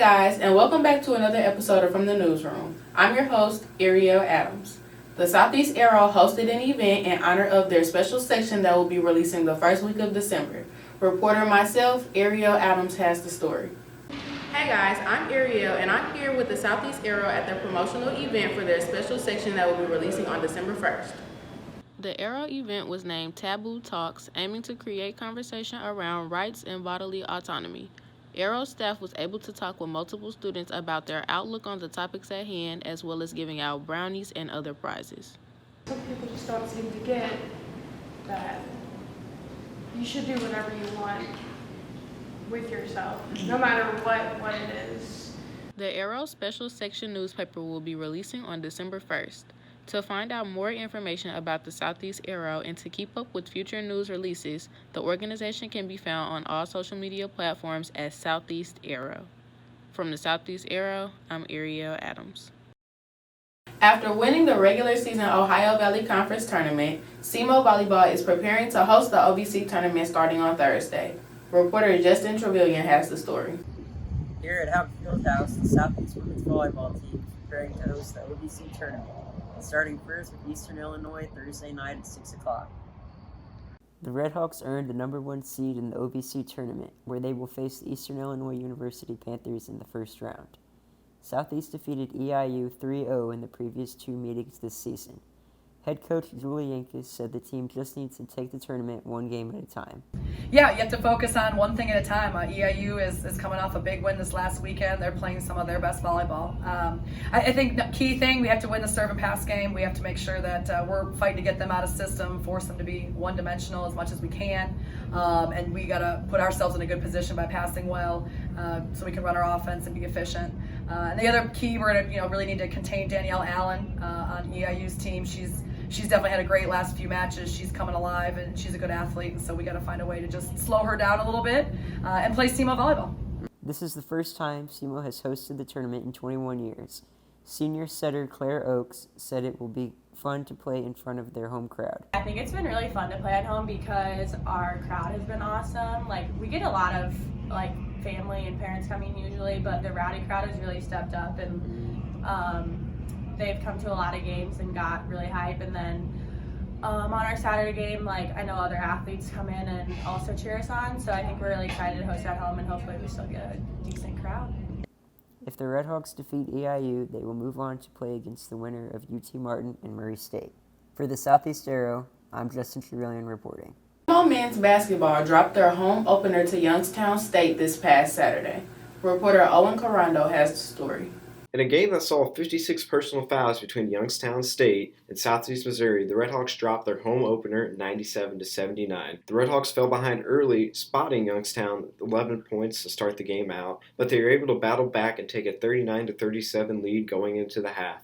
guys, and welcome back to another episode of From the Newsroom. I'm your host, Ariel Adams. The Southeast Arrow hosted an event in honor of their special section that will be releasing the first week of December. Reporter myself, Ariel Adams, has the story. Hey guys, I'm Ariel, and I'm here with the Southeast Arrow at their promotional event for their special section that will be releasing on December 1st. The Arrow event was named Taboo Talks, aiming to create conversation around rights and bodily autonomy. Arrow staff was able to talk with multiple students about their outlook on the topics at hand, as well as giving out brownies and other prizes. Some people just don't seem to get that you should do whatever you want with yourself, no matter what it is. The Arrow Special Section newspaper will be releasing on December 1st. To find out more information about the Southeast Arrow and to keep up with future news releases, the organization can be found on all social media platforms as Southeast Arrow. From the Southeast Arrow, I'm Ariel Adams. After winning the regular season Ohio Valley Conference tournament, SEMO Volleyball is preparing to host the OVC tournament starting on Thursday. Reporter Justin Trevelyan has the story. Here at Houghton Fieldhouse, the Southeast Women's Volleyball team is preparing to host the OVC tournament, starting first with Eastern Illinois Thursday night at 6 o'clock. The Redhawks earned the number 1 seed in the OVC tournament, where they will face the Eastern Illinois University Panthers in the first round. Southeast defeated EIU 3-0 in the previous 2 meetings this season. Head coach Julie Yankas said the team just needs to take the tournament one game at a time. Yeah, you have to focus on one thing at a time. EIU is coming off a big win this last weekend. They're playing some of their best volleyball. I think the key thing, we have to win the serve and pass game. We have to make sure that we're fighting to get them out of system, force them to be one-dimensional as much as we can. And we got to put ourselves in a good position by passing well so we can run our offense and be efficient. And the other key, we're going to really need to contain Danielle Allen on EIU's team. She's definitely had a great last few matches. She's coming alive, and she's a good athlete, and so we got to find a way to just slow her down a little bit and play SEMO volleyball. This is the first time SEMO has hosted the tournament in 21 years. Senior setter Claire Oakes said it will be fun to play in front of their home crowd. I think it's been really fun to play at home because our crowd has been awesome. We get a lot of family and parents coming usually, but the rowdy crowd has really stepped up, and they've come to a lot of games and got really hype. And then on our Saturday game, I know other athletes come in and also cheer us on, so I think we're really excited to host at home, and hopefully we still get a decent crowd. If the Redhawks defeat EIU, they will move on to play against the winner of UT Martin and Murray State. For the Southeast Arrow, I'm Justin Trevelyan reporting. SEMO men's basketball dropped their home opener to Youngstown State this past Saturday. Reporter Owen Carando has the story. In a game that saw 56 personal fouls between Youngstown State and Southeast Missouri, the Redhawks dropped their home opener 97-79. The Redhawks fell behind early, spotting Youngstown 11 points to start the game out, but they were able to battle back and take a 39-37 lead going into the half.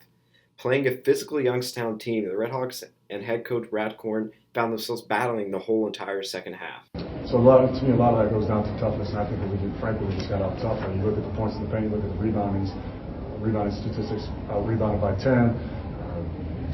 Playing a physical Youngstown team, the Redhawks and head coach Radcorn found themselves battling the whole entire second half. So a lot of that goes down to toughness, and I think that we just got out tougher. You look at the points in the paint, look at the rebounding statistics, rebounded by 10,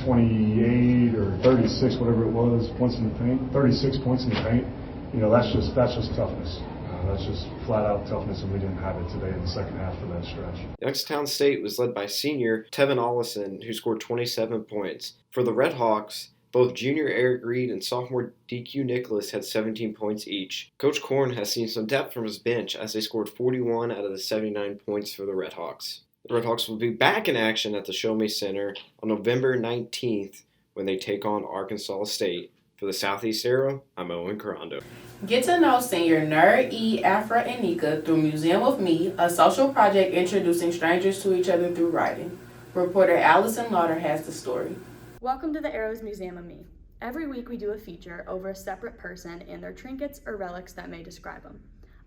28 or 36, whatever it was, points in the paint, 36 points in the paint. That's just toughness. That's just flat out toughness, and we didn't have it today in the second half of that stretch. Youngstown State was led by senior Tevin Ollison, who scored 27 points. For the Redhawks, both junior Eric Reed and sophomore DQ Nicholas had 17 points each. Coach Korn has seen some depth from his bench as they scored 41 out of the 79 points for the Redhawks. The Redhawks will be back in action at the Show Me Center on November 19th when they take on Arkansas State. For the Southeast Arrow, I'm Owen Carando. Get to know senior Nur E. Afra Anika through Museum of Me, a social project introducing strangers to each other through writing. Reporter Allison Lauder has the story. Welcome to the Arrows Museum of Me. Every week we do a feature over a separate person and their trinkets or relics that may describe them.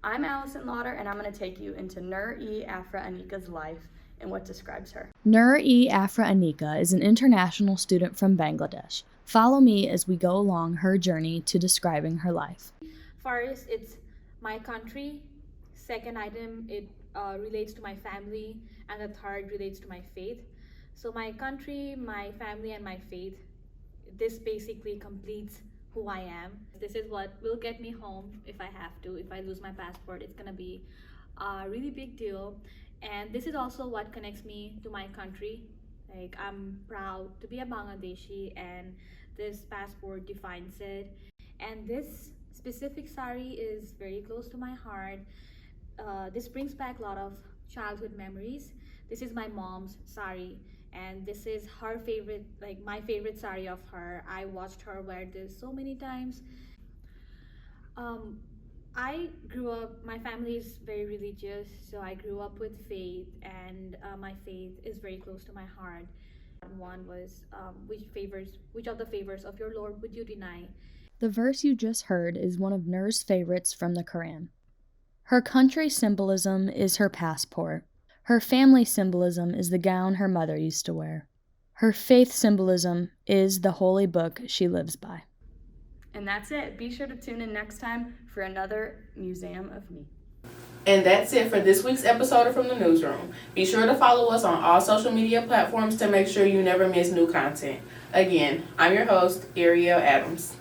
I'm Allison Lauder, and I'm going to take you into Nur E. Afra Anika's life and what describes her. Nur E. Afra Anika is an international student from Bangladesh. Follow me as we go along her journey to describing her life. First, it's my country. Second item, it relates to my family. And the third relates to my faith. So my country, my family, and my faith, this basically completes who I am. This is what will get me home if I have to. If I lose my passport, it's gonna be a really big deal. And this is also what connects me to my country. Like, I'm proud to be a Bangladeshi, and this passport defines it. And this specific sari is very close to my heart. This brings back a lot of childhood memories. This is my mom's sari, and this is her favorite, like my favorite sari of her. I watched her wear this so many times. Um, I grew up, my family is very religious, so I grew up with faith, and my faith is very close to my heart. One was, which of the favors of your Lord would you deny? The verse you just heard is one of Nur's favorites from the Quran. Her country symbolism is her passport. Her family symbolism is the gown her mother used to wear. Her faith symbolism is the holy book she lives by. And that's it. Be sure to tune in next time for another Museum of Me. And that's it for this week's episode of From the Newsroom. Be sure to follow us on all social media platforms to make sure you never miss new content. Again, I'm your host, Ariel Adams.